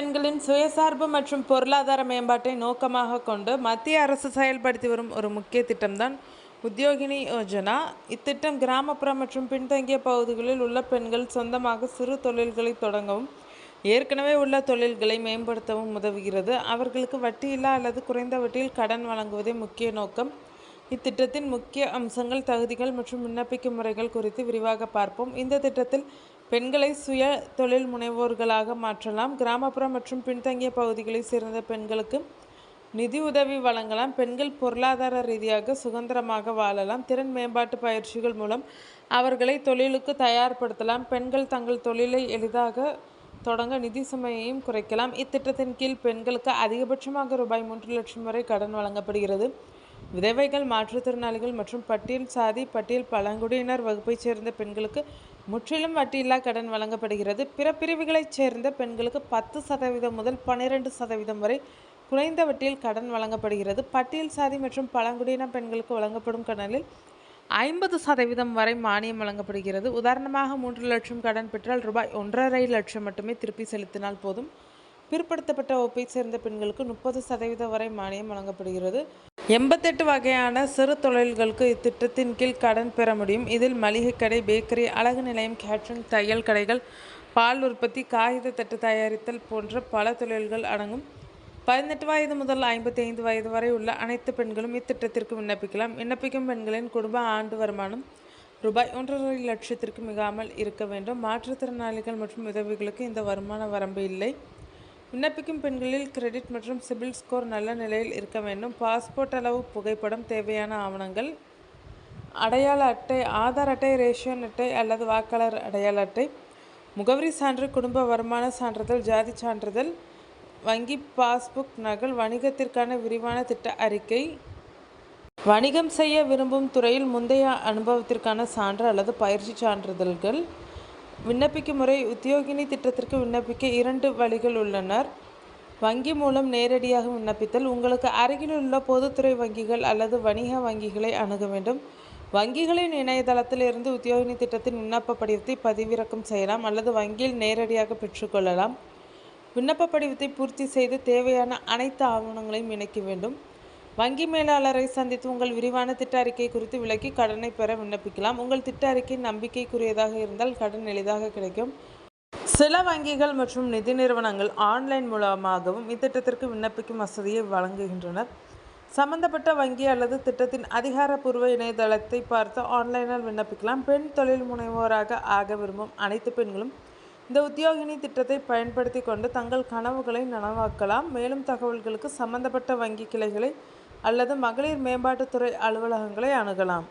பெண்களின் சுயசார்பு மற்றும் பொருளாதார மேம்பாட்டை நோக்கமாக கொண்டு மத்திய அரசு செயல்படுத்தி வரும் ஒரு முக்கிய திட்டம்தான் உத்யோகினி யோஜனா. இத்திட்டம் கிராமப்புற மற்றும் பின்தங்கிய பகுதிகளில் உள்ள பெண்கள் சொந்தமாக சிறு தொழில்களை தொடங்கவும் ஏற்கனவே உள்ள தொழில்களை மேம்படுத்தவும் உதவுகிறது. அவர்களுக்கு வட்டியில்லா அல்லது குறைந்த வட்டியில் கடன் வழங்குவதே முக்கிய நோக்கம். இத்திட்டத்தின் முக்கிய அம்சங்கள், தகுதிகள் மற்றும் விண்ணப்பிக்கும் முறைகள் குறித்து விரிவாக பார்ப்போம். இந்த திட்டத்தில் பெண்களை சுய தொழில் முனைவோர்களாக மாற்றலாம். கிராமப்புற மற்றும் பின்தங்கிய பகுதிகளை சேர்ந்த பெண்களுக்கு நிதி உதவி வழங்கலாம். பெண்கள் பொருளாதார ரீதியாக சுதந்திரமாக வாழலாம். திறன் மேம்பாட்டு பயிற்சிகள் மூலம் அவர்களை தொழிலுக்கு தயார்படுத்தலாம். பெண்கள் தங்கள் தொழிலை எளிதாக தொடங்க நிதி சுமையையும் குறைக்கலாம். இத்திட்டத்தின் கீழ் பெண்களுக்கு அதிகபட்சமாக ரூபாய் 3 லட்சம் வரை கடன் வழங்கப்படுகிறது. விதவைகள், மாற்றுத்திறனாளிகள் மற்றும் பட்டியல் சாதி, பட்டியல் பழங்குடியினர் வகுப்பைச் சேர்ந்த பெண்களுக்கு முற்றிலும் வட்டியில்லா கடன் வழங்கப்படுகிறது. பிற பிரிவுகளைச் சேர்ந்த பெண்களுக்கு 10% முதல் 12% வரை குறைந்த வட்டியில் கடன் வழங்கப்படுகிறது. பட்டியல் சாதி மற்றும் பழங்குடியின பெண்களுக்கு வழங்கப்படும் கடனில் 50% வரை மானியம் வழங்கப்படுகிறது. உதாரணமாக 3 லட்சம் கடன் பெற்றால் ரூபாய் 1.5 லட்சம் மட்டுமே திருப்பி செலுத்தினால் போதும். பிற்படுத்தப்பட்ட வகுப்பை சேர்ந்த பெண்களுக்கு 30% வரை மானியம் வழங்கப்படுகிறது. 88 வகையான சிறு தொழில்களுக்கு இத்திட்டத்தின் கீழ் கடன் பெற முடியும். இதில் மளிகை கடை, பேக்கரி, அழகு நிலையம், கேட்டரிங், தையல் கடைகள், பால் உற்பத்தி, காகித தட்டு தயாரித்தல் போன்ற பல தொழில்கள் அடங்கும். 18 வயது முதல் 55 வயது வரை உள்ள அனைத்து பெண்களும் இத்திட்டத்திற்கு விண்ணப்பிக்கலாம். விண்ணப்பிக்கும் பெண்களின் குடும்ப ஆண்டு வருமானம் ரூபாய் 1.5 லட்சத்திற்கு மிகாமல் இருக்க வேண்டும். மாற்றுத்திறனாளிகள் மற்றும் விதவைகளுக்கு இந்த வருமான வரம்பு இல்லை. விண்ணப்பிக்கும் பெண்களில் கிரெடிட் மற்றும் சிபில் ஸ்கோர் நல்ல நிலையில் இருக்க வேண்டும். பாஸ்போர்ட் அளவு புகைப்படம், தேவையான ஆவணங்கள்: அடையாள அட்டை, ஆதார் அட்டை, ரேஷன் அட்டை அல்லது வாக்காளர் அடையாள அட்டை, முகவரி சான்று, குடும்ப வருமான சான்றிதழ், ஜாதி சான்றிதழ், வங்கி பாஸ்புக் நகல், வணிகத்திற்கான விரிவான திட்ட அறிக்கை, வணிகம் செய்ய விரும்பும் துறையில் முந்தைய அனுபவத்திற்கான சான்று அல்லது பயிற்சி சான்றிதழ்கள். விண்ணப்பிக்கும் முறை: உத்யோகினி திட்டத்திற்கு விண்ணப்பிக்க 2 வழிகள் உள்ளனர். வங்கி மூலம் நேரடியாக விண்ணப்பித்தல்: உங்களுக்கு அருகிலுள்ள பொதுத்துறை வங்கிகள் அல்லது வணிக வங்கிகளை அணுக வேண்டும். வங்கிகளின் இணையதளத்தில் இருந்து உத்யோகினி திட்டத்தின் விண்ணப்ப படிவத்தை பதிவிறக்கம் செய்யலாம் அல்லது வங்கியில் நேரடியாக பெற்றுக்கொள்ளலாம். விண்ணப்ப படிவத்தை பூர்த்தி செய்து தேவையான அனைத்து ஆவணங்களையும் இணைக்க வேண்டும். வங்கி மேலாளரை சந்தித்து உங்கள் விரிவான திட்ட அறிக்கை குறித்து விளக்கி கடனை பெற விண்ணப்பிக்கலாம். உங்கள் திட்ட அறிக்கை நம்பிக்கைக்குரியதாக இருந்தால் கடன் எளிதாக கிடைக்கும். சில வங்கிகள் மற்றும் நிதி நிறுவனங்கள் ஆன்லைன் மூலமாகவும் இத்திட்டத்திற்கு விண்ணப்பிக்கும் வசதியை வழங்குகின்றனர். சம்பந்தப்பட்ட வங்கி அல்லது திட்டத்தின் அதிகாரப்பூர்வ இணையதளத்தை பார்த்து ஆன்லைனில் விண்ணப்பிக்கலாம். பெண் தொழில் முனைவோராக ஆக விரும்பும் அனைத்து பெண்களும் இந்த உத்யோகினி திட்டத்தை பயன்படுத்தி கொண்டு தங்கள் கனவுகளை நனவாக்கலாம். மேலும் தகவல்களுக்கு சம்பந்தப்பட்ட வங்கி கிளைகளை அல்லது மகளிர் மேம்பாட்டுத்துறை அலுவலகங்களை அணுகலாம்.